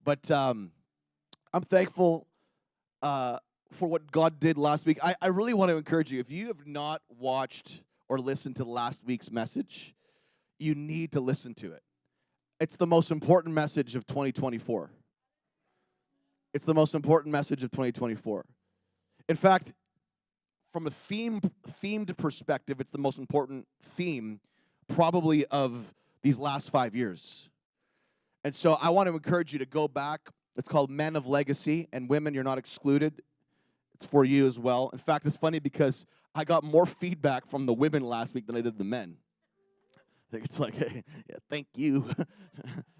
But I'm thankful for what God did last week. I really want to encourage you. If you have not watched or listened to last week's message, you need to listen to it. It's the most important message of 2024. It's the most important message of 2024. In fact, from a themed perspective, it's the most important theme probably of these last 5 years. And so I want to encourage you to go back. It's called Men of Legacy, and women, you're not excluded. It's for you as well. In fact, it's funny because I got more feedback from the women last week than I did the men. It's like, hey, yeah, thank you.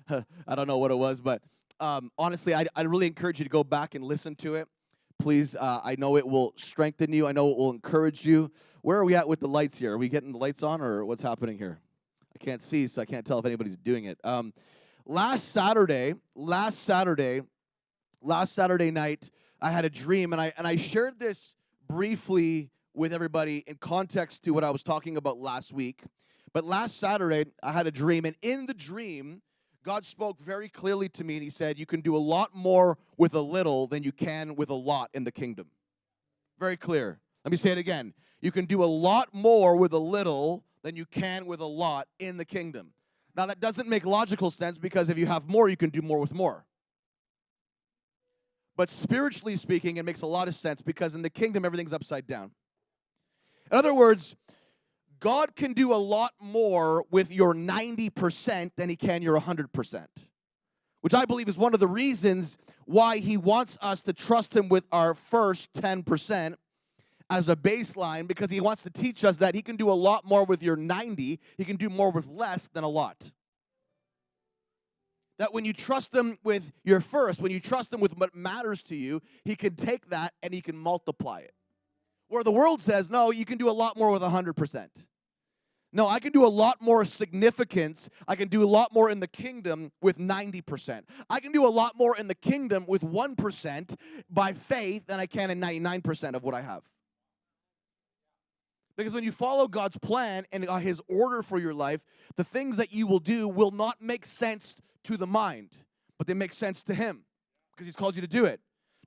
I don't know what it was, but honestly, I really encourage you to go back and listen to it. Please, I know it will strengthen you. I know it will encourage you. Where are we at with the lights here? Are we getting the lights on, or what's happening here? I can't see, so I can't tell if anybody's doing it. Last Saturday night, I had a dream, and I shared this briefly with everybody in context to what I was talking about last week. But last Saturday, I had a dream, and in the dream, God spoke very clearly to me, and he said, you can do a lot more with a little than you can with a lot in the kingdom. Very clear. Let me say it again. You can do a lot more with a little than you can with a lot in the kingdom. Now, that doesn't make logical sense, because if you have more, you can do more with more. But spiritually speaking, it makes a lot of sense, because in the kingdom, everything's upside down. In other words, God can do a lot more with your 90% than he can your 100%, which I believe is one of the reasons why he wants us to trust him with our first 10% as a baseline, because he wants to teach us that he can do a lot more with your 90, he can do more with less than a lot. That when you trust him with your first, when you trust him with what matters to you, he can take that and he can multiply it. Where the world says, no, you can do a lot more with 100%. No, I can do a lot more significance. I can do a lot more in the kingdom with 90%. I can do a lot more in the kingdom with 1% by faith than I can in 99% of what I have. Because when you follow God's plan and his order for your life, the things that you will do will not make sense to the mind, but they make sense to him, because he's called you to do it.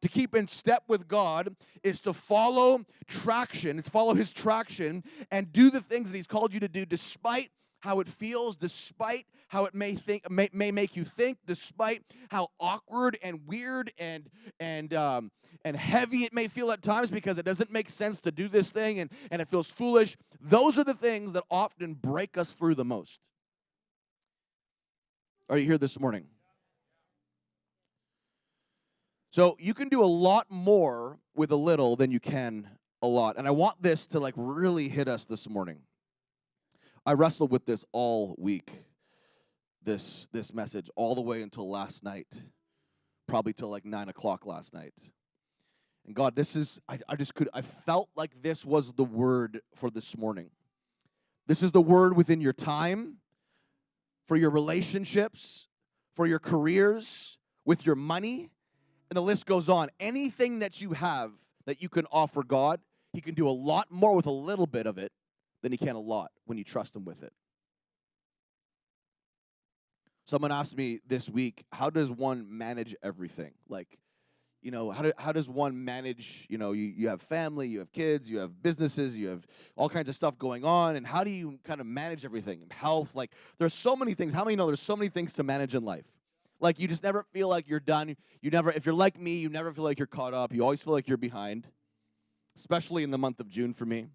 To keep in step with God is to follow traction, to follow his traction, and do the things that he's called you to do, despite how it feels, despite how it may make you think, despite how awkward and weird and heavy it may feel at times, because it doesn't make sense to do this thing and it feels foolish. Those are the things that often break us through the most. Are you here this morning? So you can do a lot more with a little than you can a lot. And I want this to really hit us this morning. I wrestled with this all week, this message, all the way until last night, probably till 9 o'clock last night. And God, I felt like this was the word for this morning. This is the word within your time, for your relationships, for your careers, with your money. And the list goes on. Anything that you have that you can offer God, he can do a lot more with a little bit of it than he can a lot when you trust him with it. Someone asked me this week, how does one manage everything? How does one manage, you have family, you have kids, you have businesses, you have all kinds of stuff going on, and how do you kind of manage everything? Health, there's so many things. How many know there's so many things to manage in life? You just never feel like you're done. If you're like me, you never feel like you're caught up. You always feel like you're behind, especially in the month of June for me.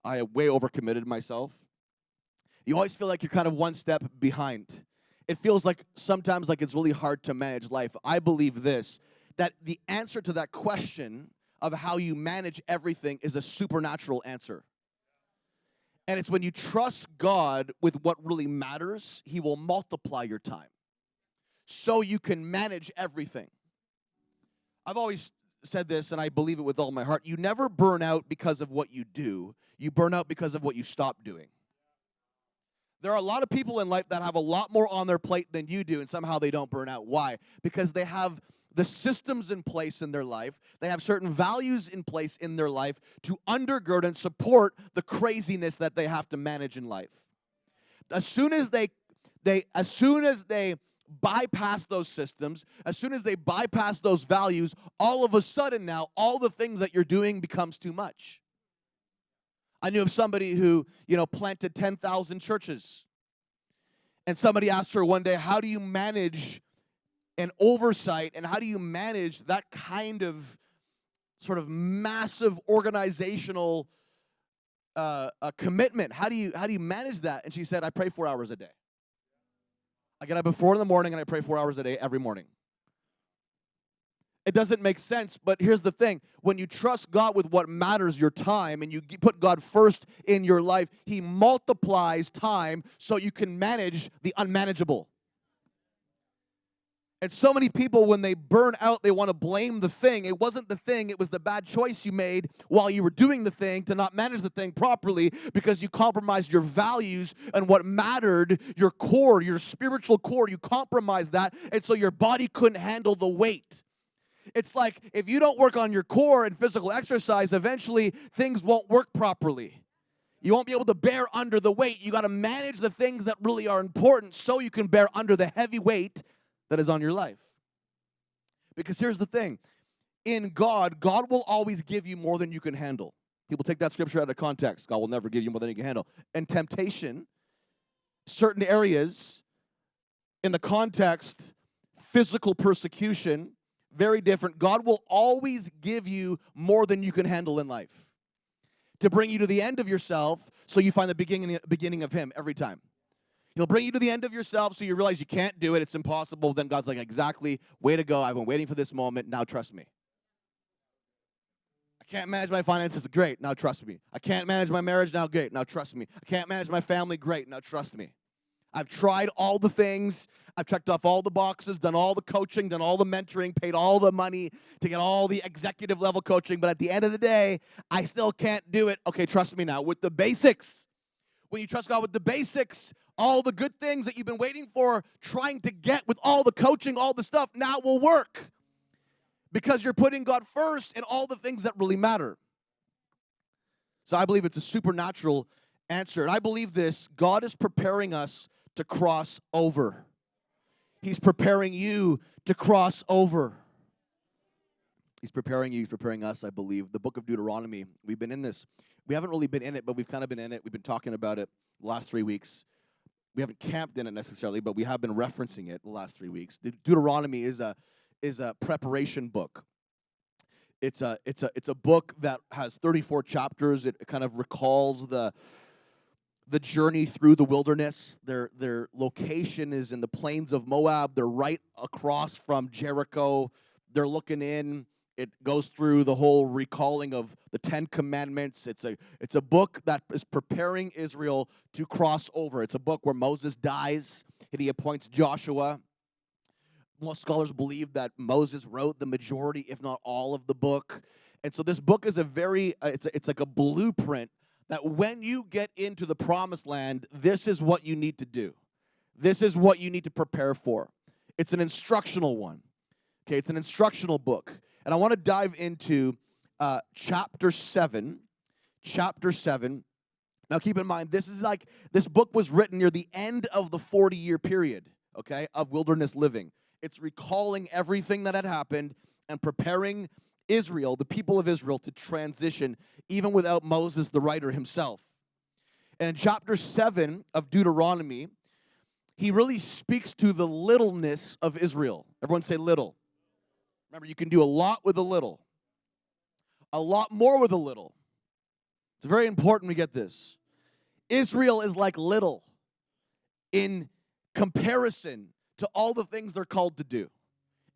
I way overcommitted myself. You always feel like you're kind of one step behind. It feels like sometimes it's really hard to manage life. I believe this, that the answer to that question of how you manage everything is a supernatural answer. And it's when you trust God with what really matters, he will multiply your time, so you can manage everything. I've always said this, and I believe it with all my heart. You never burn out because of what you do. You burn out because of what you stop doing. There are a lot of people in life that have a lot more on their plate than you do, and somehow they don't burn out. Why? Because they have the systems in place in their life. They have certain values in place in their life to undergird and support the craziness that they have to manage in life. As soon as they bypass those systems, as soon as they bypass those values, all of a sudden now, all the things that you're doing becomes too much. I knew of somebody who, planted 10,000 churches. And somebody asked her one day, how do you manage an oversight and how do you manage that kind of sort of massive organizational commitment? How do you manage that? And she said, I pray 4 hours a day. I get up at 4 in the morning and I pray 4 hours a day every morning. It doesn't make sense, but here's the thing. When you trust God with what matters, your time, and you put God first in your life, He multiplies time so you can manage the unmanageable. And so many people, when they burn out, they want to blame the thing. It wasn't the thing. It was the bad choice you made while you were doing the thing to not manage the thing properly because you compromised your values and what mattered, your core, your spiritual core. You compromised that, and so your body couldn't handle the weight. It's like if you don't work on your core and physical exercise, eventually things won't work properly. You won't be able to bear under the weight. You got to manage the things that really are important so you can bear under the heavy weight that is on your life. Because here's the thing. In God, God will always give you more than you can handle. People take that scripture out of context. God will never give you more than you can handle. And temptation, certain areas, in the context, physical persecution, very different. God will always give you more than you can handle in life to bring you to the end of yourself so you find the beginning of Him every time. He'll bring you to the end of yourself so you realize you can't do it, it's impossible. Then God's like, exactly, way to go. I've been waiting for this moment. Now trust me. I can't manage my finances. Great. Now trust me. I can't manage my marriage. Now great. Now trust me. I can't manage my family. Great. Now trust me. I've tried all the things. I've checked off all the boxes, done all the coaching, done all the mentoring, paid all the money to get all the executive level coaching. But at the end of the day, I still can't do it. Okay, trust me now. With the basics, when you trust God with the basics, all the good things that you've been waiting for, trying to get with all the coaching, all the stuff, now will work. Because you're putting God first in all the things that really matter. So I believe it's a supernatural answer. And I believe this, God is preparing us to cross over. He's preparing you to cross over. He's preparing you, He's preparing us, I believe. The book of Deuteronomy, we've been in this. We haven't really been in it, but we've kind of been in it. We've been talking about it the last 3 weeks. We haven't camped in it necessarily, but we have been referencing it the last 3 weeks. Deuteronomy is a preparation book. It's a book that has 34 chapters. It kind of recalls the journey through the wilderness. Their location is in the plains of Moab. They're right across from Jericho. They're looking in. It goes through the whole recalling of the 10 Commandments. It's a book that is preparing Israel to cross over. It's a book where Moses dies and he appoints Joshua. Most scholars believe that Moses wrote the majority, if not all, of the book. And so this book is it's like a blueprint that when you get into the promised land, this is what you need to do. This is what you need to prepare for. It's an instructional one. Okay, it's an instructional book. And I want to dive into chapter 7. Chapter 7. Now keep in mind, this book was written near the end of the 40-year period, okay, of wilderness living. It's recalling everything that had happened and preparing Israel, the people of Israel, to transition, even without Moses, the writer himself. And in chapter 7 of Deuteronomy, he really speaks to the littleness of Israel. Everyone say little. Remember, you can do a lot with a little. A lot more with a little. It's very important we get this. Israel is like little in comparison to all the things they're called to do.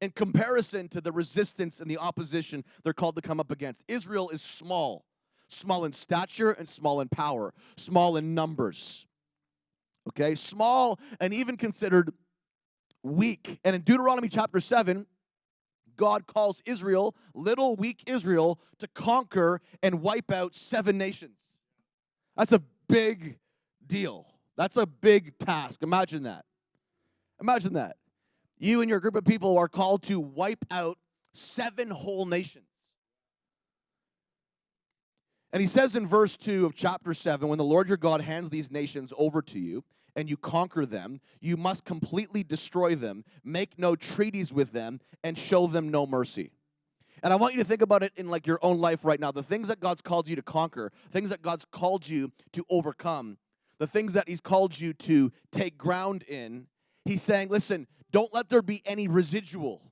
In comparison to the resistance and the opposition they're called to come up against. Israel is small. Small in stature and small in power. Small in numbers. Okay? Small and even considered weak. And in Deuteronomy chapter 7, God calls Israel, little weak Israel, to conquer and wipe out 7 nations. That's a big deal. That's a big task. Imagine that. Imagine that. You and your group of people are called to wipe out 7 whole nations. And he says in verse 2 of chapter 7, when the Lord your God hands these nations over to you, and you conquer them, you must completely destroy them, make no treaties with them, and show them no mercy. And I want you to think about it in like your own life right now. The things that God's called you to conquer, things that God's called you to overcome, the things that he's called you to take ground in, he's saying, listen, don't let there be any residual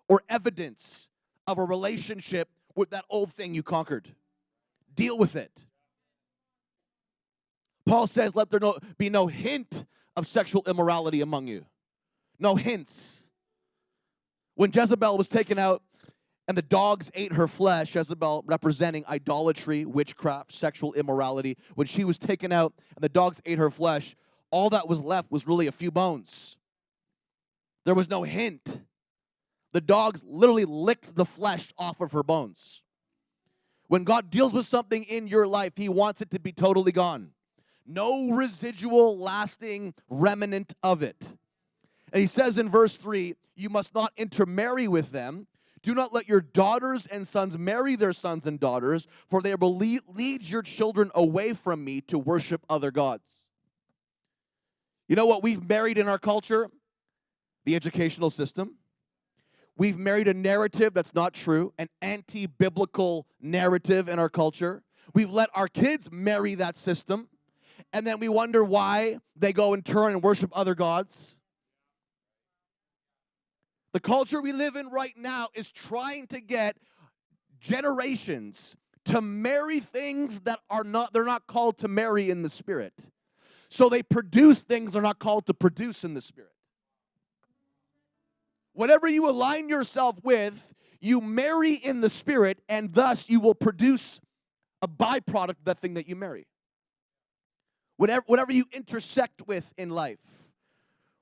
or evidence of a relationship with that old thing you conquered. Deal with it. Paul says, let there be no hint of sexual immorality among you. No hints. When Jezebel was taken out and the dogs ate her flesh, Jezebel representing idolatry, witchcraft, sexual immorality, when she was taken out and the dogs ate her flesh, all that was left was really a few bones. There was no hint. The dogs literally licked the flesh off of her bones. When God deals with something in your life, he wants it to be totally gone. No residual lasting remnant of it. And he says in verse 3, you must not intermarry with them. Do not let your daughters and sons marry their sons and daughters, for they will lead your children away from me to worship other gods. You know what we've married in our culture? The educational system. We've married a narrative that's not true, an anti-biblical narrative in our culture. We've let our kids marry that system, and then we wonder why they go and turn and worship other gods. The culture we live in right now is trying to get generations to marry things that they're not called to marry in the Spirit. So they produce things they're not called to produce in the Spirit. Whatever you align yourself with, you marry in the Spirit, and thus you will produce a byproduct of that thing that you marry. Whatever you intersect with in life,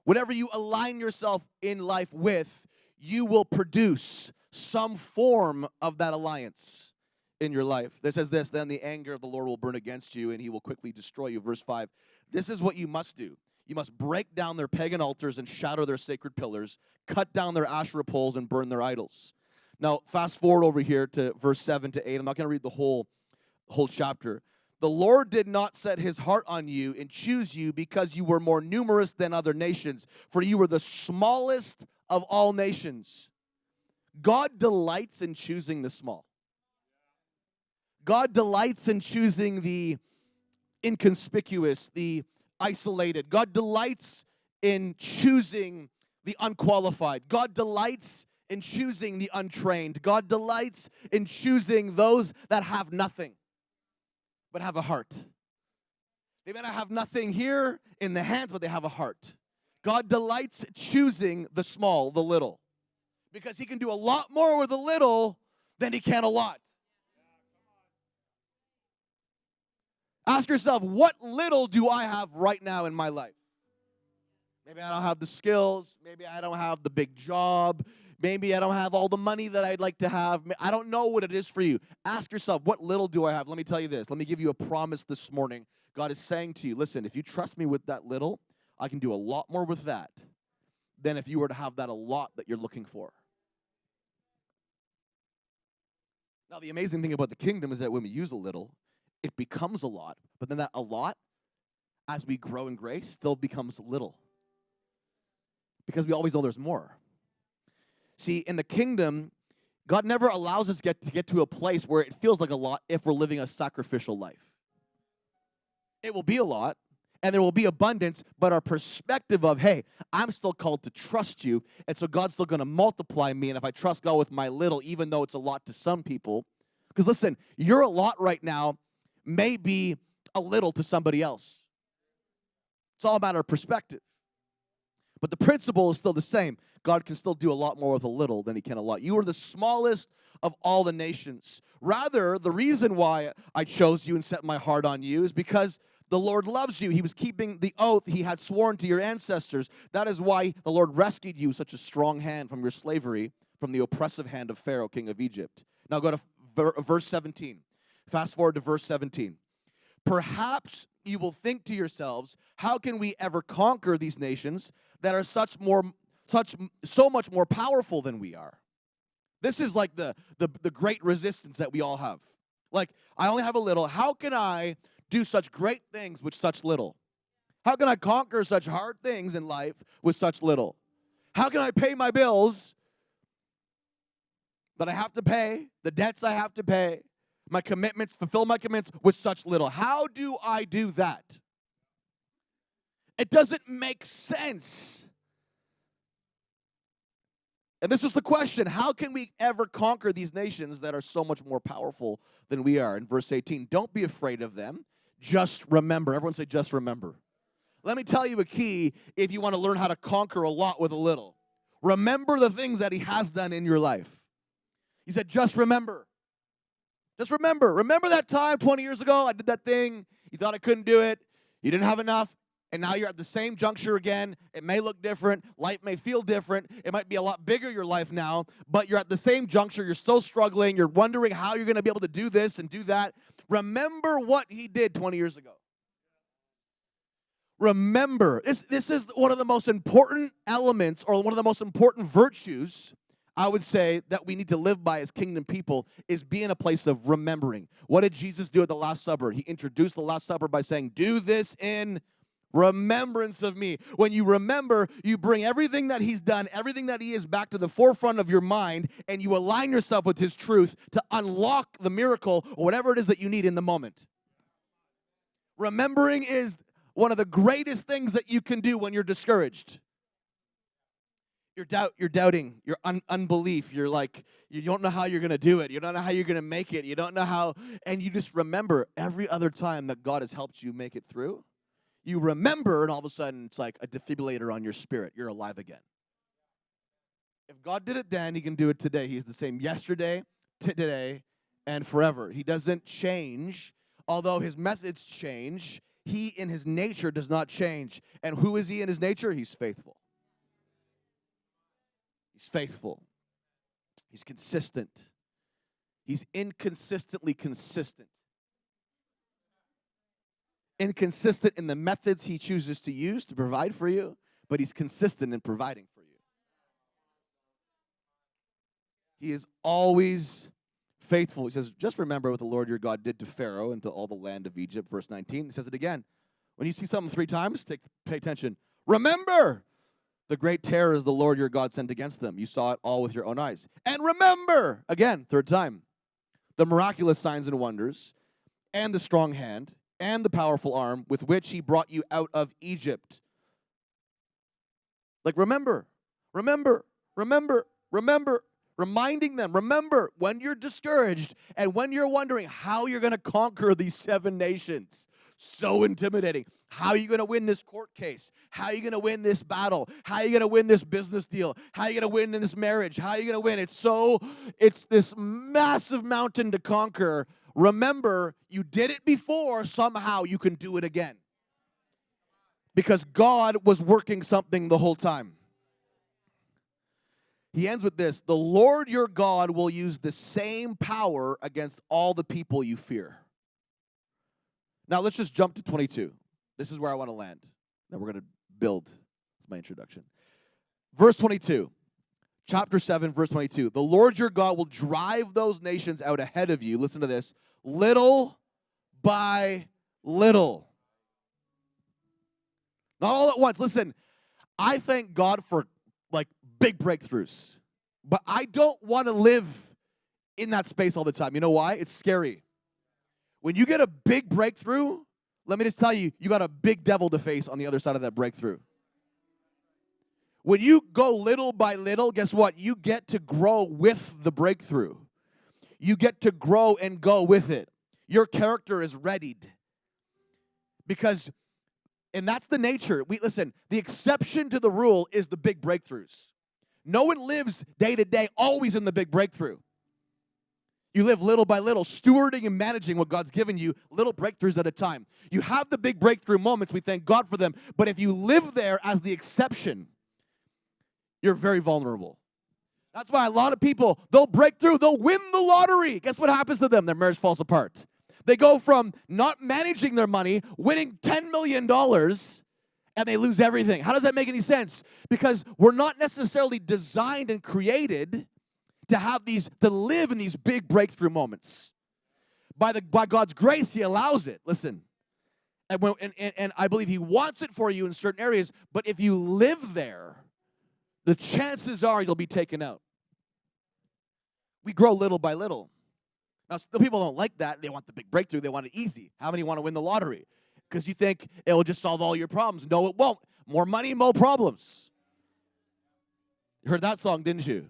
whatever you align yourself in life with, you will produce some form of that alliance in your life. It says this, then the anger of the Lord will burn against you, and he will quickly destroy you. Verse 5, this is what you must do. You must break down their pagan altars and shatter their sacred pillars, cut down their Asherah poles and burn their idols. Now, fast forward over here to verse 7 to 8. I'm not going to read the whole chapter. The Lord did not set his heart on you and choose you because you were more numerous than other nations, for you were the smallest of all nations. God delights in choosing the small. God delights in choosing the inconspicuous, the isolated. God delights in choosing the unqualified. God delights in choosing the untrained. God delights in choosing those that have nothing but have a heart. They may not have nothing here in the hands, but they have a heart. God delights choosing the small, the little, because he can do a lot more with a little than he can a lot. Ask yourself, what little do I have right now in my life? Maybe I don't have the skills. Maybe I don't have the big job. Maybe I don't have all the money that I'd like to have. I don't know what it is for you. Ask yourself, what little do I have? Let me tell you this. Let me give you a promise this morning. God is saying to you, listen, if you trust me with that little, I can do a lot more with that than if you were to have that a lot that you're looking for. Now, the amazing thing about the kingdom is that when we use a little, it becomes a lot. But then that a lot, as we grow in grace, still becomes little. Because we always know there's more. See, in the kingdom, God never allows us to get to a place where it feels like a lot if we're living a sacrificial life. It will be a lot, and there will be abundance, but our perspective of, hey, I'm still called to trust you, and so God's still going to multiply me, and if I trust God with my little, even though it's a lot to some people, because listen, you're a lot right now may be a little to somebody else. It's all about our perspective. But the principle is still the same. God can still do a lot more with a little than he can a lot. You are the smallest of all the nations. Rather, the reason why I chose you and set my heart on you is because the Lord loves you. He was keeping the oath he had sworn to your ancestors. That is why the Lord rescued you, such a strong hand from your slavery, from the oppressive hand of Pharaoh, king of Egypt. Now go to verse 17. Fast forward to verse 17. Perhaps you will think to yourselves, how can we ever conquer these nations that are so much more powerful than we are? This is like the great resistance that we all have. Like, I only have a little. How can I do such great things with such little? How can I conquer such hard things in life with such little? How can I pay my bills that I have to pay, the debts I have to pay, my commitments, fulfill my commitments with such little? How do I do that? It doesn't make sense. And this was the question: how can we ever conquer these nations that are so much more powerful than we are? In verse 18, don't be afraid of them. Just remember. Everyone say, just remember. Let me tell you a key if you want to learn how to conquer a lot with a little. Remember the things that he has done in your life. He said, just remember. Just remember. Remember that time 20 years ago I did that thing. You thought I couldn't do it. You didn't have enough. And now you're at the same juncture again. It may look different. Life may feel different. It might be a lot bigger, your life now. But you're at the same juncture. You're still struggling. You're wondering how you're going to be able to do this and do that. Remember what he did 20 years ago. Remember. This is one of the most important elements, or one of the most important virtues, I would say, that we need to live by as kingdom people, is be in a place of remembering. What did Jesus do at the Last Supper? He introduced the Last Supper by saying, do this in remembrance of me. When you remember, you bring everything that he's done, everything that he is, back to the forefront of your mind, and you align yourself with his truth to unlock the miracle or whatever it is that you need in the moment. Remembering is one of the greatest things that you can do when you're discouraged. You're doubting, your unbelief, you're like, you don't know how you're going to do it, you don't know how you're going to make it, you don't know how, and you just remember every other time that God has helped you make it through. You remember, and all of a sudden, it's like a defibrillator on your spirit. You're alive again. If God did it then, he can do it today. He's the same yesterday, today, and forever. He doesn't change. Although his methods change, he in his nature does not change. And who is he in his nature? He's faithful. He's faithful. He's consistent. He's inconsistently consistent. Inconsistent in the methods he chooses to use to provide for you, but he's consistent in providing for you. He is always faithful. He says, just remember what the Lord your God did to Pharaoh and to all the land of Egypt. Verse 19, he says it again. When you see something 3 times, pay attention. Remember the great terrors the Lord your God sent against them. You saw it all with your own eyes. And remember, again, 3rd time, the miraculous signs and wonders, and the strong hand, and the powerful arm with which he brought you out of Egypt. Like, remember, reminding them, remember when you're discouraged and when you're wondering how you're going to conquer these 7 nations. So intimidating. How are you going to win this court case? How are you going to win this battle? How are you going to win this business deal? How are you going to win in this marriage? How are you going to win? It's this massive mountain to conquer. Remember, you did it before, somehow you can do it again. Because God was working something the whole time. He ends with this: the Lord your God will use the same power against all the people you fear. Now let's just jump to 22. This is where I want to land. Then we're going to build. That's my introduction. Verse 22. Chapter 7, verse 22. The Lord your God will drive those nations out ahead of you. Listen to this. Little by little. Not all at once. Listen, I thank God for big breakthroughs. But I don't want to live in that space all the time. You know why? It's scary. When you get a big breakthrough, let me just tell you, you got a big devil to face on the other side of that breakthrough. When you go little by little, guess what? You get to grow with the breakthrough. You get to grow and go with it. Your character is readied. And that's the nature. Listen, the exception to the rule is the big breakthroughs. No one lives day to day always in the big breakthrough. You live little by little, stewarding and managing what God's given you, little breakthroughs at a time. You have the big breakthrough moments. We thank God for them. But if you live there as the exception, you're very vulnerable. That's why a lot of people, they'll break through, they'll win the lottery. Guess what happens to them? Their marriage falls apart. They go from not managing their money, winning $10 million, and they lose everything. How does that make any sense? Because we're not necessarily designed and created to live in these big breakthrough moments. By God's grace, he allows it. Listen, And I believe he wants it for you in certain areas, but if you live there, the chances are you'll be taken out. We grow little by little. Now, some people don't like that. They want the big breakthrough. They want it easy. How many want to win the lottery? Because you think it will just solve all your problems. No, it won't. More money, more problems. You heard that song, didn't you?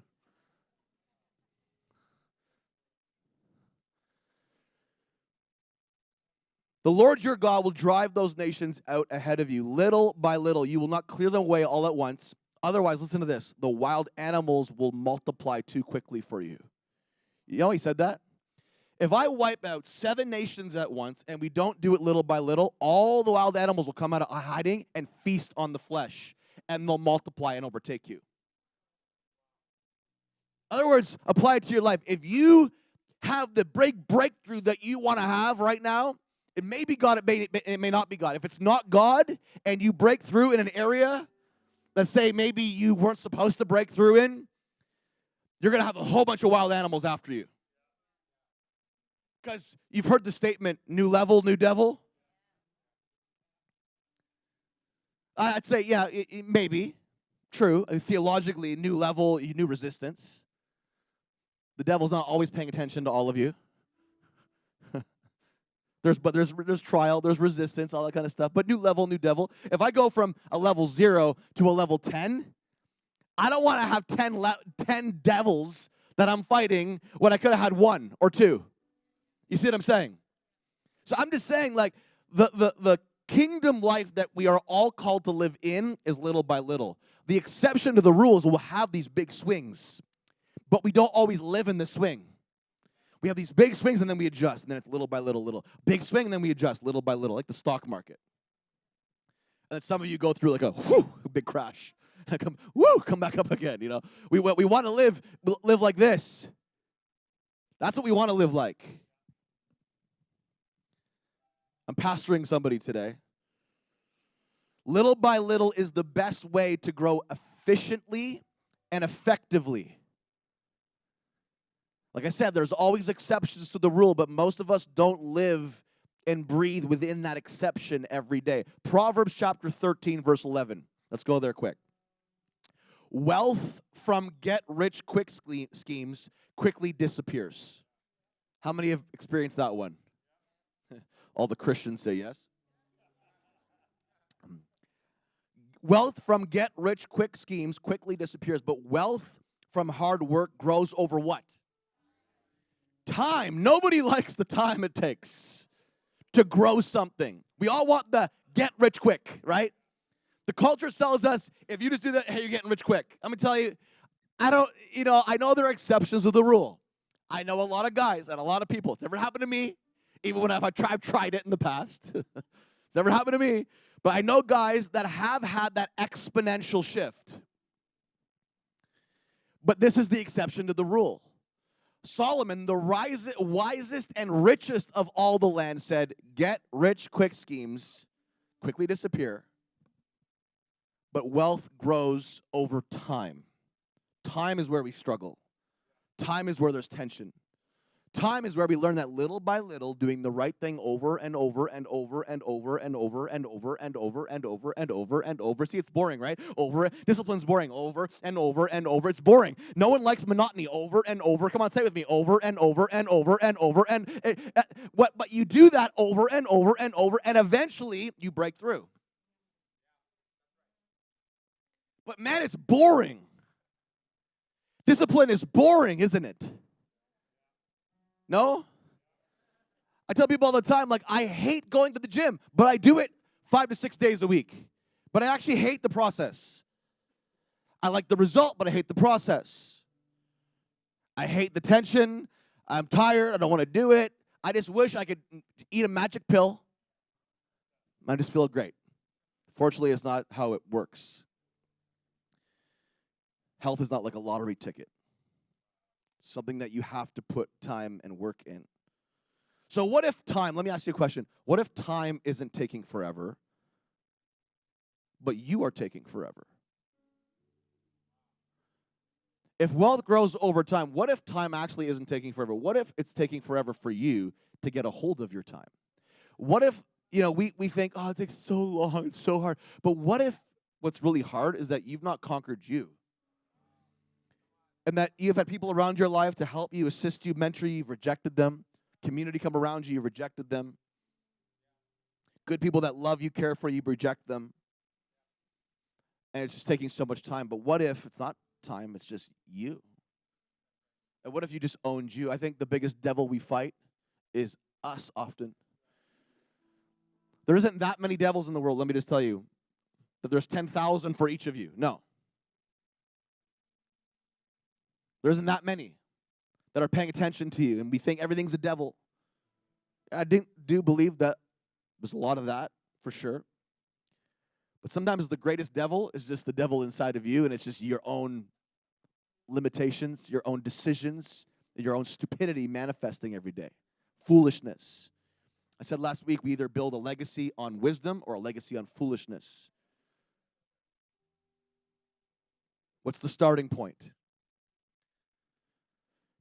The Lord your God will drive those nations out ahead of you, little by little. You will not clear them away all at once. Otherwise, listen to this. The wild animals will multiply too quickly for you. You know he said that? If I wipe out 7 nations at once and we don't do it little by little, all the wild animals will come out of hiding and feast on the flesh, and they'll multiply and overtake you. In other words, apply it to your life. If you have the breakthrough that you want to have right now, it may be God, it may not be God. If it's not God and you break through in an area, let's say maybe you weren't supposed to break through in, you're going to have a whole bunch of wild animals after you. Because you've heard the statement, new level, new devil. I'd say, yeah, it maybe. True. Theologically, new level, new resistance. The devil's not always paying attention to all of you. There's trial, there's resistance, all that kind of stuff. But new level, new devil. If I go from a level 0 to a level 10, I don't want to have 10 devils that I'm fighting when I could have had 1 or 2. You see what I'm saying? So I'm just saying, like, the kingdom life that we are all called to live in is little by little. The exception to the rules will have these big swings, but we don't always live in the swing. We have these big swings, and then we adjust, and then it's little by little. Big swing, and then we adjust little by little, like the stock market. And then some of you go through like a big crash. And come back up again, you know. We want to live like this. That's what we want to live like. I'm pastoring somebody today. Little by little is the best way to grow efficiently and effectively. Like I said, there's always exceptions to the rule, but most of us don't live and breathe within that exception every day. Proverbs chapter 13, verse 11. Let's go there quick. Wealth from get-rich-quick schemes quickly disappears. How many have experienced that one? All the Christians say yes. Wealth from get-rich-quick schemes quickly disappears, but wealth from hard work grows over what? Time. Nobody likes the time it takes to grow something. We all want the get-rich-quick, right? The culture tells us, if you just do that, hey, you're getting rich quick. I'm going to tell you, I know there are exceptions to the rule. I know a lot of guys and a lot of people. It's never happened to me, even when I've tried it in the past. It's never happened to me. But I know guys that have had that exponential shift. But this is the exception to the rule. Solomon, the wisest and richest of all the land, said, get rich quick schemes quickly disappear, but wealth grows over time. Time is where we struggle. Time is where there's tension. Time is where we learn that little by little, doing the right thing over and over and over and over and over and over and over and over and over and over. See, it's boring, right? Discipline's boring. Over and over and over. It's boring. No one likes monotony. Over and over. Come on, say it with me. Over and over and over and over but you do that over and over and over, and eventually you break through. But man, it's boring. Discipline is boring, isn't it? No? I tell people all the time, like, I hate going to the gym, but I do it 5 to 6 days a week. But I actually hate the process. I like the result, but I hate the process. I hate the tension. I'm tired. I don't want to do it. I just wish I could eat a magic pill. I just feel great. Fortunately, it's not how it works. Health is not like a lottery ticket. Something that you have to put time and work in. So what if time, let me ask you a question. What if time isn't taking forever, but you are taking forever? If wealth grows over time, what if time actually isn't taking forever? What if it's taking forever for you to get a hold of your time? What if we think, oh, it takes so long, it's so hard. But what if what's really hard is that you've not conquered you? And that you've had people around your life to help you, assist you, mentor you, you've rejected them. Community come around you, you've rejected them. Good people that love you, care for you, reject them. And it's just taking so much time. But what if it's not time, it's just you? And what if you just owned you? I think the biggest devil we fight is us often. There isn't that many devils in the world, let me just tell you, that there's 10,000 for each of you. No. There isn't that many that are paying attention to you, and we think everything's a devil. I do believe that there's a lot of that, for sure. But sometimes the greatest devil is just the devil inside of you, and it's just your own limitations, your own decisions, and your own stupidity manifesting every day. Foolishness. I said last week, we either build a legacy on wisdom or a legacy on foolishness. What's the starting point?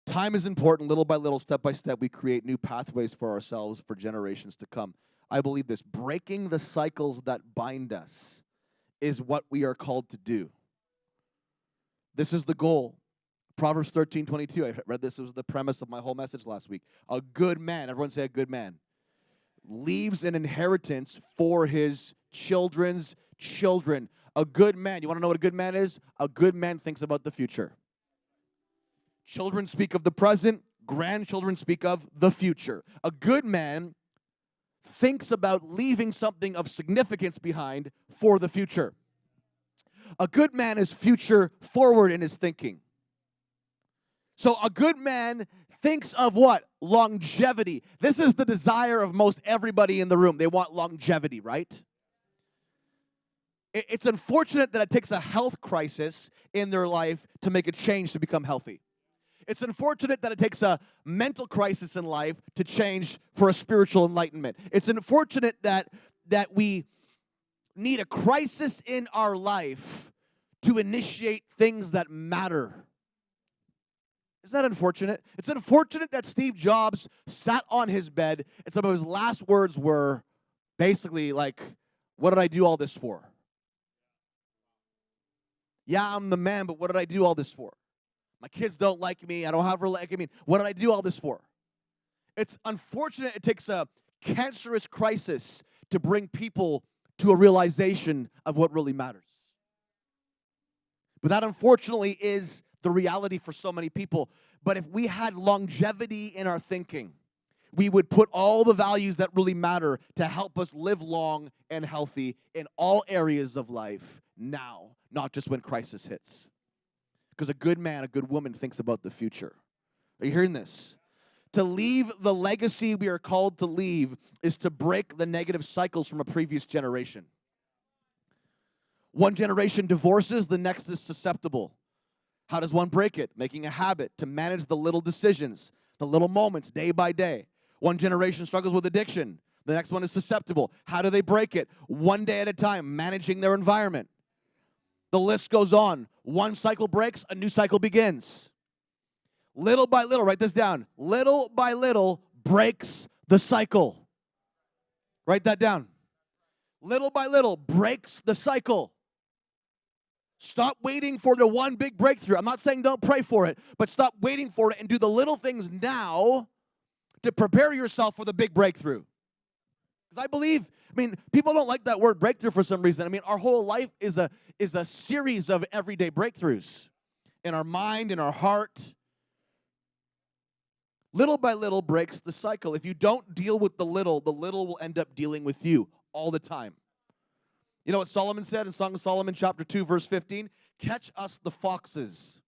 Time is important. Little by little, step by step, we create new pathways for ourselves for generations to come. I believe this. Breaking the cycles that bind us is what we are called to do. This is the goal. Proverbs 13:22. I read this. It was the premise of my whole message last week. A good man, everyone say a good man, leaves an inheritance for his children's children. A good man. You want to know what a good man is? A good man thinks about the future. Children speak of the present. Grandchildren speak of the future. A good man thinks about leaving something of significance behind for the future. A good man is future forward in his thinking. So a good man thinks of what? Longevity. This is the desire of most everybody in the room. They want longevity, right? It's unfortunate that it takes a health crisis in their life to make a change to become healthy. It's unfortunate that it takes a mental crisis in life to change for a spiritual enlightenment. It's unfortunate that we need a crisis in our life to initiate things that matter. Isn't that unfortunate? It's unfortunate that Steve Jobs sat on his bed and some of his last words were basically like, what did I do all this for? Yeah, I'm the man, but what did I do all this for? My kids don't like me. I don't have what did I do all this for? It's unfortunate it takes a cancerous crisis to bring people to a realization of what really matters. But that, unfortunately, is the reality for so many people. But if we had longevity in our thinking, we would put all the values that really matter to help us live long and healthy in all areas of life now, not just when crisis hits. Because a good man, a good woman thinks about the future. Are you hearing this? To leave the legacy we are called to leave is to break the negative cycles from a previous generation. One generation divorces, the next is susceptible. How does one break it? Making a habit to manage the little decisions, the little moments, day by day. One generation struggles with addiction. The next one is susceptible. How do they break it? One day at a time, managing their environment. The list goes on. One cycle breaks, a new cycle begins. Little by little, write this down. Little by little breaks the cycle. Write that down. Little by little breaks the cycle. Stop waiting for the one big breakthrough. I'm not saying don't pray for it, but stop waiting for it and do the little things now to prepare yourself for the big breakthrough. Because I believe, people don't like that word breakthrough for some reason. Our whole life is a series of everyday breakthroughs in our mind, in our heart. Little by little breaks the cycle. If you don't deal with the little will end up dealing with you all the time. You know what Solomon said in Song of Solomon chapter 2, verse 15? Catch us the foxes,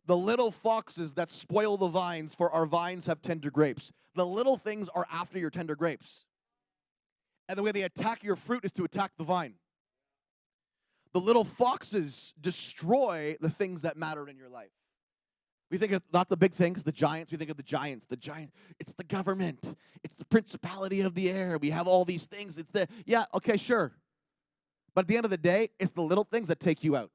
the little foxes that spoil the vines, for our vines have tender grapes. The little things are after your tender grapes. And the way they attack your fruit is to attack the vine. The little foxes destroy the things that matter in your life. We think of not the big things, the giants. We think of the giants. The giant, it's the government. It's the principality of the air. We have all these things. Yeah, okay, sure. But at the end of the day, it's the little things that take you out.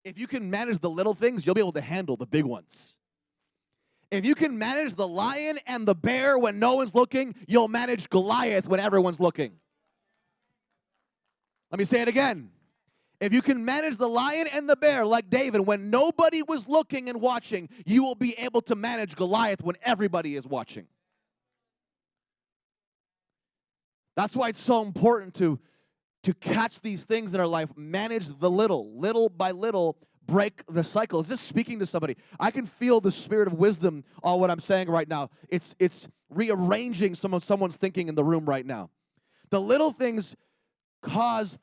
If you can manage the little things, you'll be able to handle the big ones. If you can manage the lion and the bear when no one's looking, you'll manage Goliath when everyone's looking. Let me say it again. If you can manage the lion and the bear like David when nobody was looking and watching, you will be able to manage Goliath when everybody is watching. That's why it's so important to catch these things in our life, manage the little by little, break the cycle. Is this speaking to somebody? I can feel the spirit of wisdom on what I'm saying right now. It's rearranging someone's thinking in the room right now. The little things cause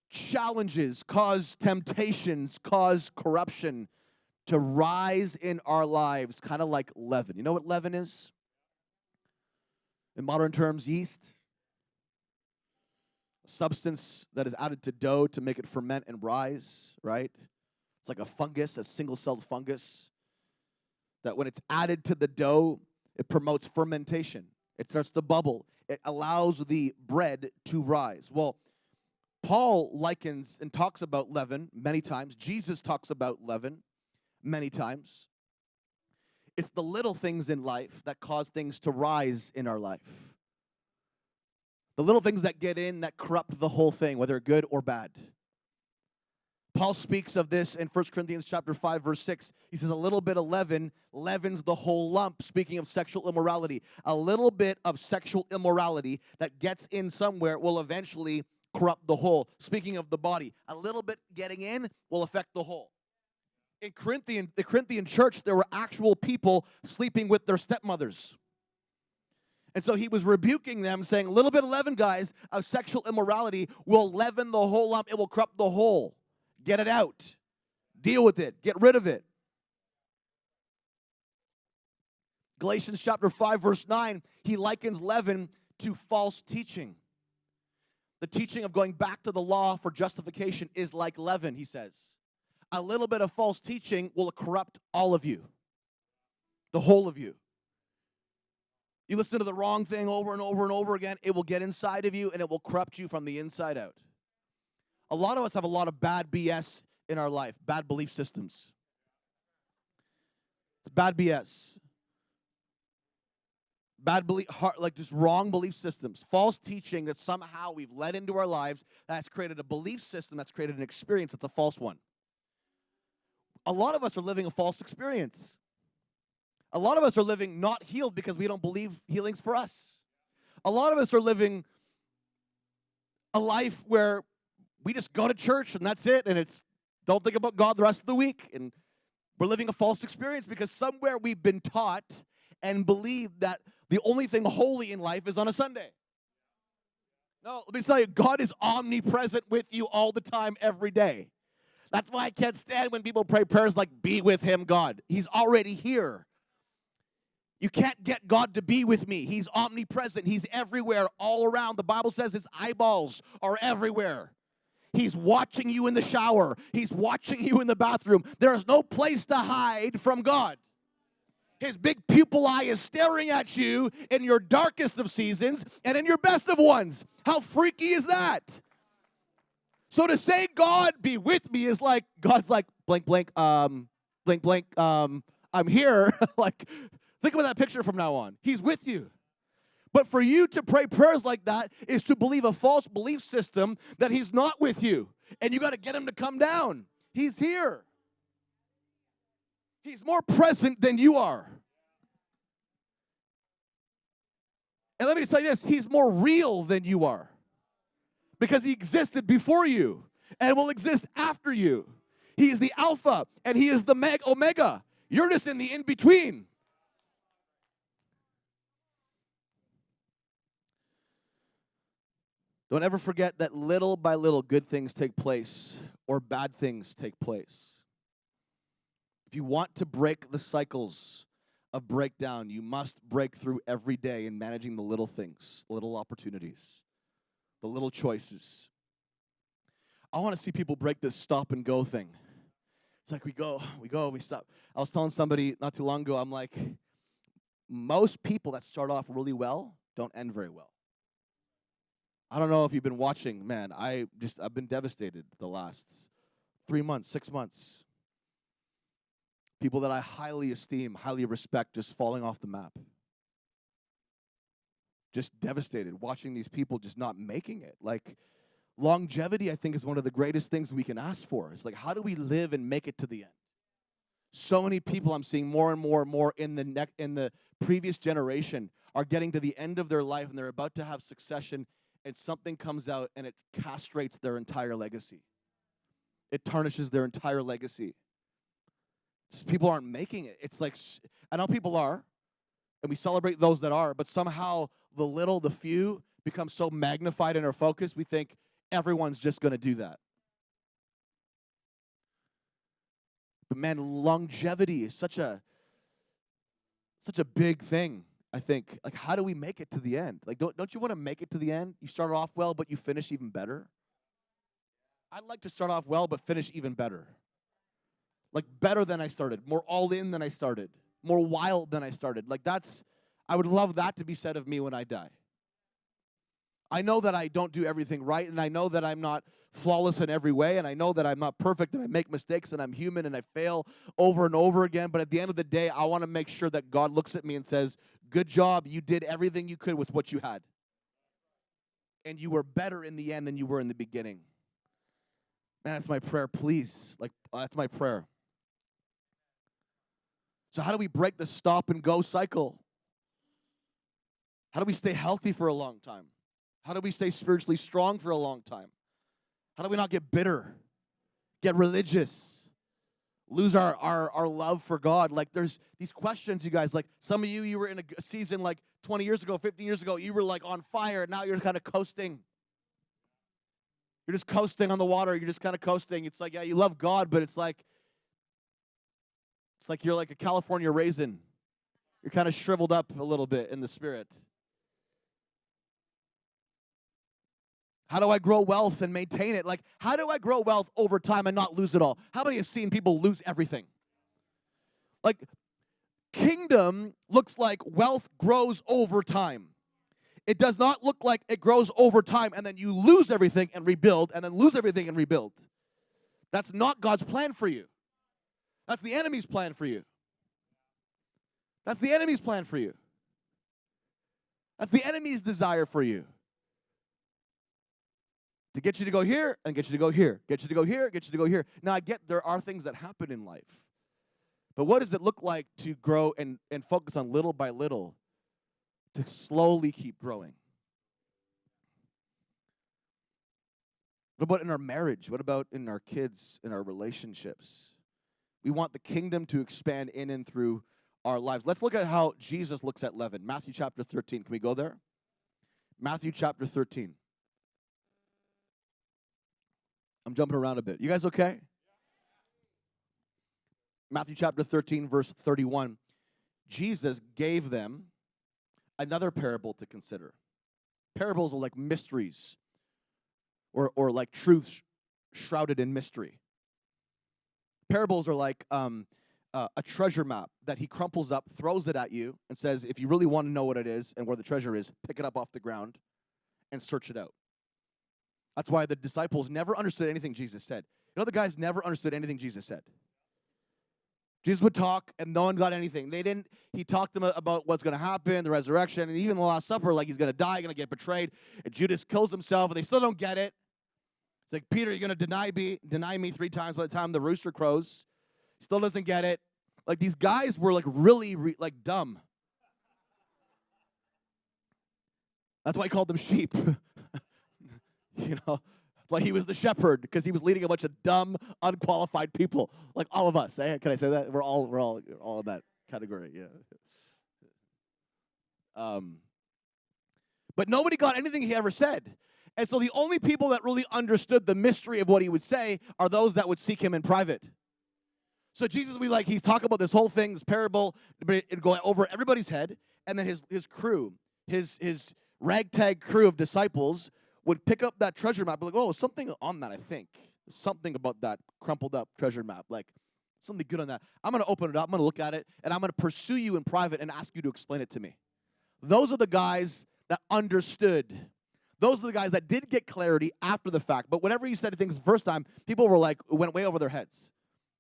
challenges, cause temptations, cause corruption to rise in our lives, kind of like leaven. You know what leaven is? In modern terms, yeast. A substance that is added to dough to make it ferment and rise, right? It's like a fungus, a single-celled fungus, that when it's added to the dough, it promotes fermentation. It starts to bubble. It allows the bread to rise. Well, Paul likens and talks about leaven many times. Jesus talks about leaven many times. It's the little things in life that cause things to rise in our life. The little things that get in that corrupt the whole thing, whether good or bad. Paul speaks of this in 1 Corinthians chapter 5, verse 6. He says, a little bit of leaven leavens the whole lump, speaking of sexual immorality. A little bit of sexual immorality that gets in somewhere will eventually corrupt the whole. Speaking of the body, a little bit getting in will affect the whole. In the Corinthian church, there were actual people sleeping with their stepmothers. And so he was rebuking them, saying, a little bit of leaven, guys, of sexual immorality will leaven the whole lump. It will corrupt the whole. Get it out. Deal with it. Get rid of it. Galatians chapter 5, verse 9, he likens leaven to false teaching. The teaching of going back to the law for justification is like leaven, he says. A little bit of false teaching will corrupt all of you, the whole of you. You listen to the wrong thing over and over and over again, it will get inside of you and it will corrupt you from the inside out. A lot of us have a lot of bad BS in our life, bad belief systems. It's bad BS. Bad belief, like just wrong belief systems, false teaching that somehow we've let into our lives that has created a belief system, that's created an experience that's a false one. A lot of us are living a false experience. A lot of us are living not healed because we don't believe healing's for us. A lot of us are living a life where we just go to church and that's it, and it's don't think about God the rest of the week. And we're living a false experience because somewhere we've been taught and believed that the only thing holy in life is on a Sunday. No, let me tell you, God is omnipresent with you all the time, every day. That's why I can't stand when people pray prayers like, be with him, God. He's already here. You can't get God to be with me. He's omnipresent. He's everywhere, all around. The Bible says his eyeballs are everywhere. He's watching you in the shower. He's watching you in the bathroom. There is no place to hide from God. His big pupil eye is staring at you in your darkest of seasons and in your best of ones. How freaky is that? So to say God be with me is like, God's like, blank, blank, blank, blank, I'm here. Like, think about that picture from now on. He's with you. But for you to pray prayers like that is to believe a false belief system that he's not with you. And you got to get him to come down. He's here. He's more present than you are. And let me tell you this, he's more real than you are. Because he existed before you and will exist after you. He is the Alpha and he is the Omega. You're just in the in-between. Don't ever forget that little by little good things take place or bad things take place. If you want to break the cycles of breakdown, you must break through every day in managing the little things, little opportunities, the little choices. I want to see people break this stop and go thing. It's like we go, we stop. I was telling somebody not too long ago, I'm like, most people that start off really well don't end very well. I don't know if you've been watching, man, I've been devastated the last 3 months, 6 months. People that I highly esteem, highly respect, just falling off the map. Just devastated, watching these people just not making it. Like, longevity, I think, is one of the greatest things we can ask for. It's like, how do we live and make it to the end? So many people I'm seeing more and more and more in the previous generation are getting to the end of their life, and they're about to have succession, and something comes out, and it castrates their entire legacy. It tarnishes their entire legacy. Just people aren't making it. It's like, I know people are, and we celebrate those that are, but somehow the few become so magnified in our focus, we think everyone's just going to do that. But man, longevity is such a big thing, I think. Like, how do we make it to the end? Like, don't you want to make it to the end? You start off well, but you finish even better. I'd like to start off well, but finish even better. Like, better than I started, more all in than I started, more wild than I started. Like, I would love that to be said of me when I die. I know that I don't do everything right, and I know that I'm not flawless in every way, and I know that I'm not perfect, and I make mistakes, and I'm human, and I fail over and over again. But at the end of the day, I want to make sure that God looks at me and says, good job, you did everything you could with what you had. And you were better in the end than you were in the beginning. Man, that's my prayer, please. Like, that's my prayer. So how do we break the stop and go cycle? How do we stay healthy for a long time? How do we stay spiritually strong for a long time? How do we not get bitter, get religious, lose our love for God? Like, there's these questions, you guys. Like, some of you were in a season like 20 years ago, 15 years ago, you were like on fire. Now you're kind of coasting. You're just coasting on the water. You're just kind of coasting. It's like, yeah, you love God, but it's like you're like a California raisin. You're kind of shriveled up a little bit in the spirit. How do I grow wealth and maintain it? Like, how do I grow wealth over time and not lose it all? How many have seen people lose everything? Like, kingdom looks like wealth grows over time. It does not look like it grows over time and then you lose everything and rebuild and then lose everything and rebuild. That's not God's plan for you. That's the enemy's plan for you. That's the enemy's plan for you. That's the enemy's desire for you. To get you to go here and get you to go here, get you to go here, get you to go here. Now, I get there are things that happen in life. But what does it look like to grow and focus on little by little to slowly keep growing? What about in our marriage? What about in our kids, in our relationships? We want the kingdom to expand in and through our lives. Let's look at how Jesus looks at leaven. Matthew chapter 13. Can we go there? Matthew chapter 13. I'm jumping around a bit. You guys okay? Matthew chapter 13, verse 31. Jesus gave them another parable to consider. Parables are like mysteries or like truths shrouded in mystery. Parables are like a treasure map that he crumples up, throws it at you, and says, if you really want to know what it is and where the treasure is, pick it up off the ground and search it out. That's why the disciples never understood anything Jesus said. You know, the guys never understood anything Jesus said. Jesus would talk, and no one got anything. He talked to them about what's going to happen, the resurrection, and even the Last Supper, like he's going to die, going to get betrayed, and Judas kills himself, and they still don't get it. It's like, Peter, you're going to deny me 3 times by the time the rooster crows. Still doesn't get it. Like, these guys were like really like dumb. That's why he called them sheep. You know, that's why he was the shepherd, because he was leading a bunch of dumb, unqualified people, like all of us. Eh? Can I say that? We're all in that category. Yeah. But nobody got anything he ever said, and so the only people that really understood the mystery of what he would say are those that would seek him in private. So Jesus would he's talking about this whole thing, this parable, but it'd go over everybody's head, and then his crew, his ragtag crew of disciples would pick up that treasure map, be like, oh, something on that, I think. Something about that crumpled up treasure map, like something good on that. I'm going to open it up, I'm going to look at it, and I'm going to pursue you in private and ask you to explain it to me. Those are the guys that understood. Those are the guys that did get clarity after the fact. But whenever he said things the first time, people were like, it went way over their heads.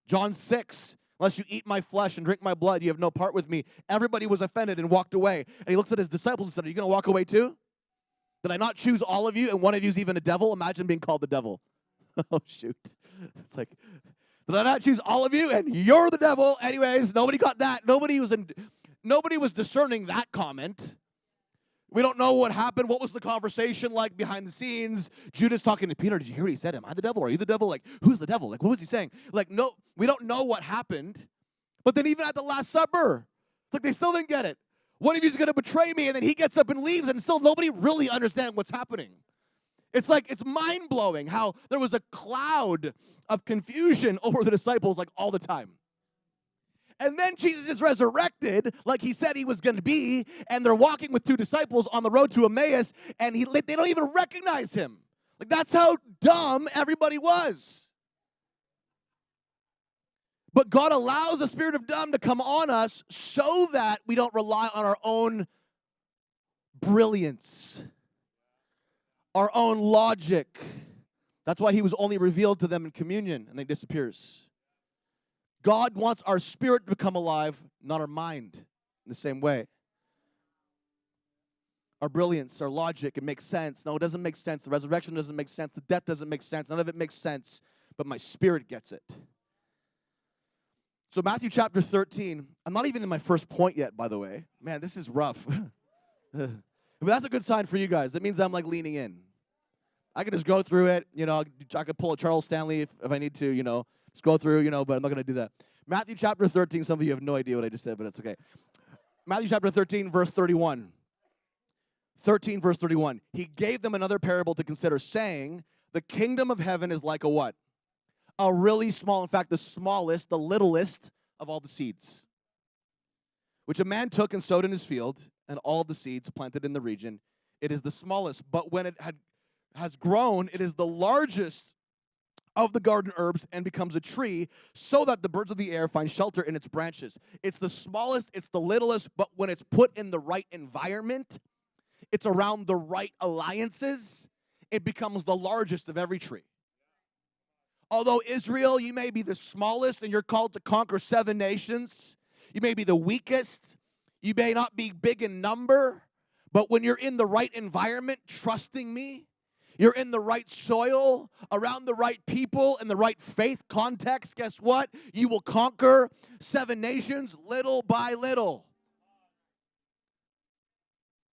John 6, Unless you eat my flesh and drink my blood, you have no part with me. Everybody was offended and walked away. And he looks at his disciples and said, are you going to walk away too? Did I not choose all of you, and one of you is even a devil? Imagine being called the devil. Oh, shoot. It's like, did I not choose all of you, and you're the devil? Anyways, nobody got that. Nobody was discerning that comment. We don't know what happened. What was the conversation like behind the scenes? Judas talking to Peter. Did you hear what he said? Am I the devil? Are you the devil? Like, who's the devil? Like, what was he saying? Like, no, we don't know what happened. But then even at the Last Supper, it's like they still didn't get it. One of you is going to betray me, and then he gets up and leaves, and still nobody really understands what's happening. It's like, it's mind-blowing how there was a cloud of confusion over the disciples like all the time. And then Jesus is resurrected like he said he was going to be, and they're walking with two disciples on the road to Emmaus, and they don't even recognize him. Like, that's how dumb everybody was. But God allows the spirit of dumb to come on us so that we don't rely on our own brilliance, our own logic. That's why he was only revealed to them in communion, and then disappears. God wants our spirit to become alive, not our mind, in the same way. Our brilliance, our logic, it makes sense. No, it doesn't make sense. The resurrection doesn't make sense. The death doesn't make sense. None of it makes sense, but my spirit gets it. So Matthew chapter 13, I'm not even in my first point yet, by the way. Man, this is rough. But that's a good sign for you guys. That means I'm like leaning in. I can just go through it. I could pull a Charles Stanley if I need to, just go through, but I'm not going to do that. Matthew chapter 13, some of you have no idea what I just said, but it's okay. Matthew chapter 13, verse 31. 13, verse 31. He gave them another parable to consider, saying, the kingdom of heaven is like a what? A really small, in fact, the smallest, the littlest of all the seeds, which a man took and sowed in his field, and all the seeds planted in the region. It is the smallest, but when it has grown, it is the largest of the garden herbs and becomes a tree, so that the birds of the air find shelter in its branches. It's the smallest, it's the littlest, but when it's put in the right environment, it's around the right alliances, it becomes the largest of every tree. Although Israel, you may be the smallest and you're called to conquer 7 nations, you may be the weakest, you may not be big in number, but when you're in the right environment, trusting me, you're in the right soil, around the right people, in the right faith context, guess what? You will conquer 7 nations little by little.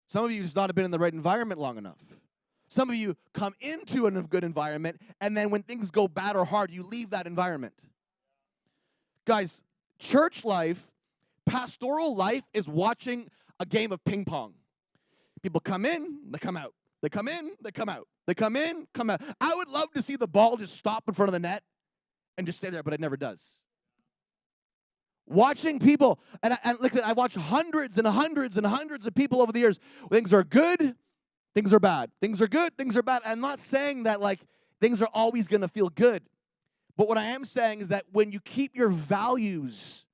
Some of you just not have been in the right environment long enough. Some of you come into a good environment, and then when things go bad or hard, you leave that environment. Guys, church life, pastoral life is watching a game of ping pong. People come in, they come out. They come in, they come out. They come in, come out. I would love to see the ball just stop in front of the net and just stay there, but it never does. Watching people, and look, I watch hundreds and hundreds and hundreds of people over the years. Things are good, things are bad. Things are good, things are bad. I'm not saying that like things are always going to feel good. But what I am saying is that when you keep your values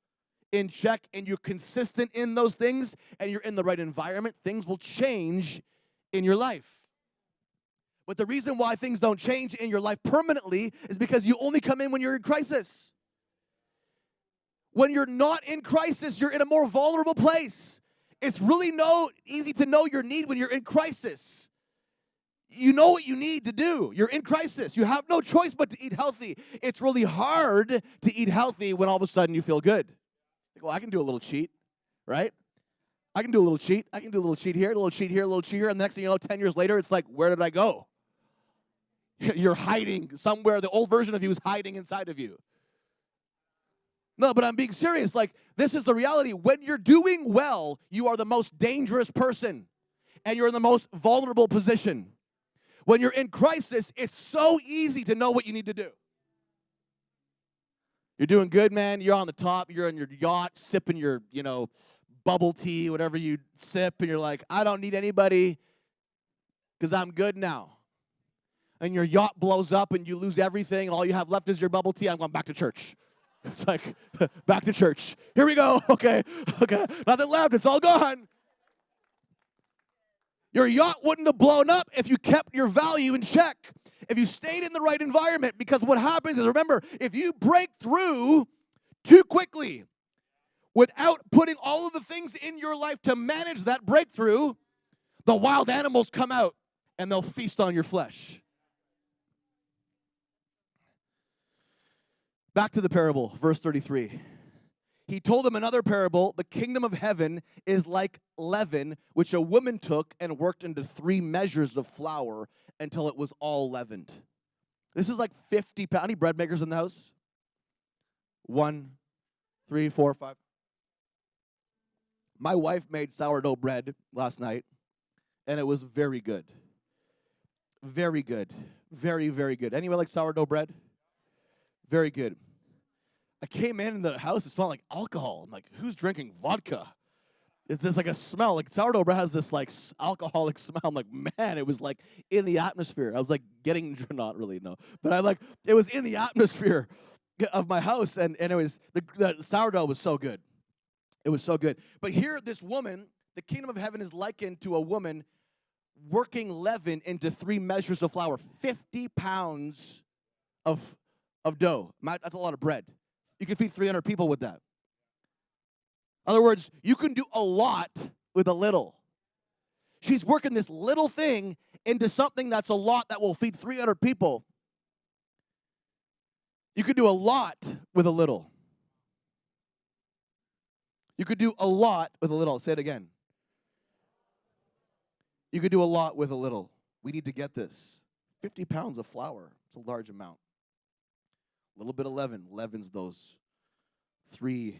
in check and you're consistent in those things and you're in the right environment, things will change in your life. But the reason why things don't change in your life permanently is because you only come in when you're in crisis. When you're not in crisis, you're in a more vulnerable place. It's really easy to know your need when you're in crisis. You know what you need to do. You're in crisis. You have no choice but to eat healthy. It's really hard to eat healthy when all of a sudden you feel good. Like, well, I can do a little cheat, right? I can do a little cheat. I can do a little cheat here, a little cheat here, a little cheat here. And the next thing you know, 10 years later, it's like, where did I go? You're hiding somewhere. The old version of you is hiding inside of you. No, but I'm being serious. Like, this is the reality. When you're doing well, you are the most dangerous person, and you're in the most vulnerable position. When you're in crisis, it's so easy to know what you need to do. You're doing good, man. You're on the top. You're on your yacht, sipping your, bubble tea, whatever you sip, and you're like, I don't need anybody because I'm good now. And your yacht blows up, and you lose everything, and all you have left is your bubble tea. I'm going back to church. It's like, back to church. Here we go. Okay. Nothing left. It's all gone. Your yacht wouldn't have blown up if you kept your value in check, if you stayed in the right environment. Because what happens is, remember, if you break through too quickly without putting all of the things in your life to manage that breakthrough, the wild animals come out and they'll feast on your flesh. Back to the parable, verse 33. He told them another parable. The kingdom of heaven is like leaven, which a woman took and worked into 3 measures of flour until it was all leavened. This is like 50 pounds. Any bread makers in the house? 1, 3, 4, 5. My wife made sourdough bread last night, and it was very good. Very good. Very, very good. Anyone like sourdough bread? Very good. I came in the house, it smelled like alcohol. I'm like, who's drinking vodka? It's just like a smell. Like sourdough bread has this like alcoholic smell. I'm like, man, it was like in the atmosphere. I was like getting, not really, no. But it was in the atmosphere of my house. And it was, the sourdough was so good. It was so good. But here, this woman, the kingdom of heaven is likened to a woman working leaven into 3 measures of flour. 50 pounds of dough. That's a lot of bread. You can feed 300 people with that. In other words, you can do a lot with a little. She's working this little thing into something that's a lot that will feed 300 people. You could do a lot with a little. You could do a lot with a little. I'll say it again. You could do a lot with a little. We need to get this. 50 pounds of flour. It's a large amount. A little bit of leaven leavens those 3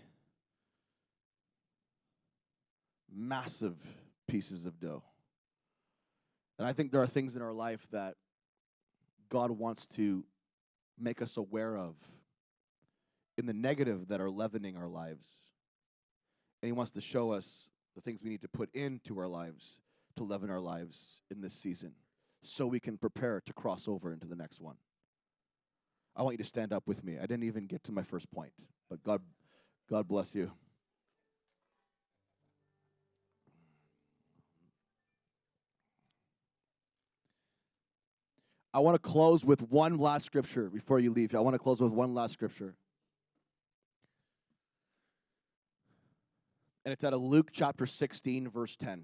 massive pieces of dough. And I think there are things in our life that God wants to make us aware of in the negative that are leavening our lives. And He wants to show us the things we need to put into our lives to leaven our lives in this season so we can prepare to cross over into the next one. I want you to stand up with me. I didn't even get to my first point, but God bless you. I want to close with one last scripture before you leave. I want to close with one last scripture. And it's out of Luke chapter 16, verse 10.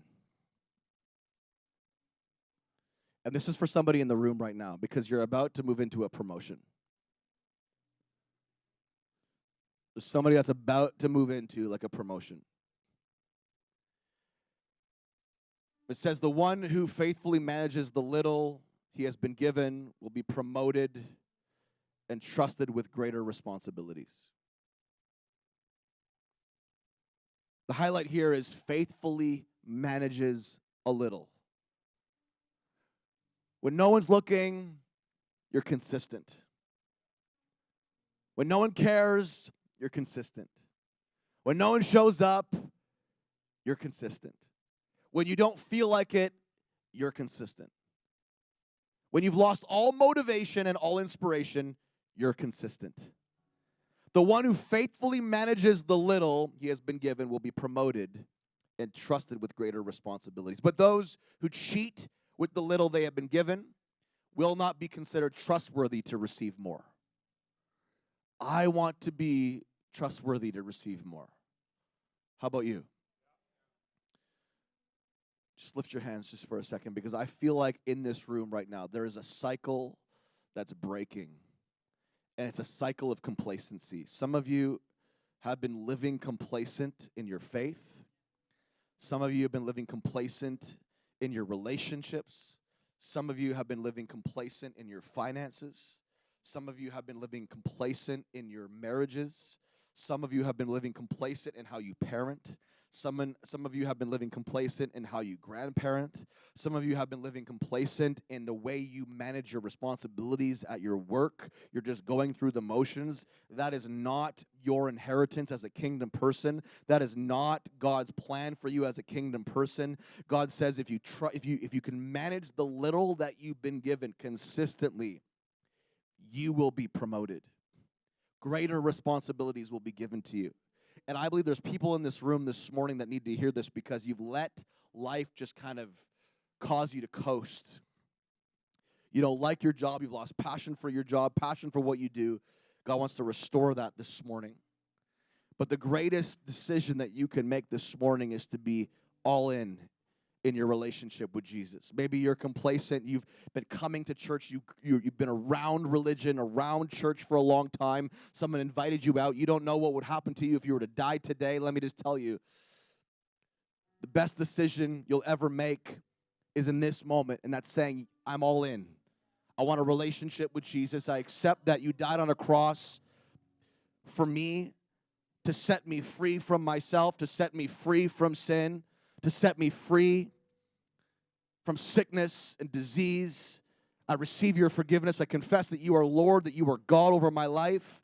And this is for somebody in the room right now because you're about to move into a promotion. There's somebody that's about to move into like a promotion. It says, the one who faithfully manages the little he has been given will be promoted and trusted with greater responsibilities. The highlight here is faithfully manages a little. When no one's looking, you're consistent. When no one cares, you're consistent. When no one shows up, you're consistent. When you don't feel like it, you're consistent. When you've lost all motivation and all inspiration, you're consistent. The one who faithfully manages the little he has been given will be promoted and trusted with greater responsibilities. But those who cheat with the little they have been given will not be considered trustworthy to receive more. I want to be trustworthy to receive more. How about you? Just lift your hands just for a second because I feel like in this room right now there is a cycle that's breaking. And it's a cycle of complacency. Some of you have been living complacent in your faith. Some of you have been living complacent in your relationships. Some of you have been living complacent in your finances. Some of you have been living complacent in your marriages. Some of you have been living complacent in how you parent. Some of you have been living complacent in how you grandparent. Some of you have been living complacent in the way you manage your responsibilities at your work. You're just going through the motions. That is not your inheritance as a kingdom person. That is not God's plan for you as a kingdom person. God says if you can manage the little that you've been given consistently, you will be promoted. Greater responsibilities will be given to you. And I believe there's people in this room this morning that need to hear this because you've let life just kind of cause you to coast. You don't like your job. You've lost passion for your job, passion for what you do. God wants to restore that this morning. But the greatest decision that you can make this morning is to be all in your relationship with Jesus. Maybe you're complacent. You've been coming to church. You've been around religion, around church for a long time. Someone invited you out. You don't know what would happen to you if you were to die today. Let me just tell you, the best decision you'll ever make is in this moment, and that's saying, I'm all in. I want a relationship with Jesus. I accept that you died on a cross for me to set me free from myself, to set me free from sin, to set me free from sickness and disease. I receive your forgiveness. I confess that you are Lord, that you are God over my life.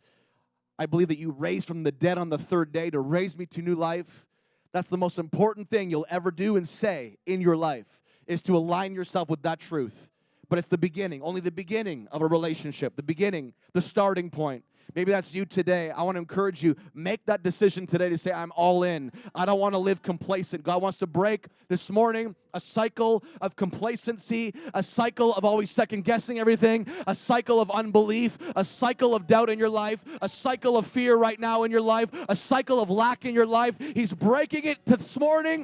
I believe that you raised from the dead on the third day to raise me to new life. That's the most important thing you'll ever do and say in your life, is to align yourself with that truth. But it's the beginning, only the beginning of a relationship, the beginning, the starting point. Maybe that's you today. I want to encourage you, make that decision today to say, I'm all in. I don't want to live complacent. God wants to break this morning a cycle of complacency, a cycle of always second-guessing everything, a cycle of unbelief, a cycle of doubt in your life, a cycle of fear right now in your life, a cycle of lack in your life. He's breaking it this morning.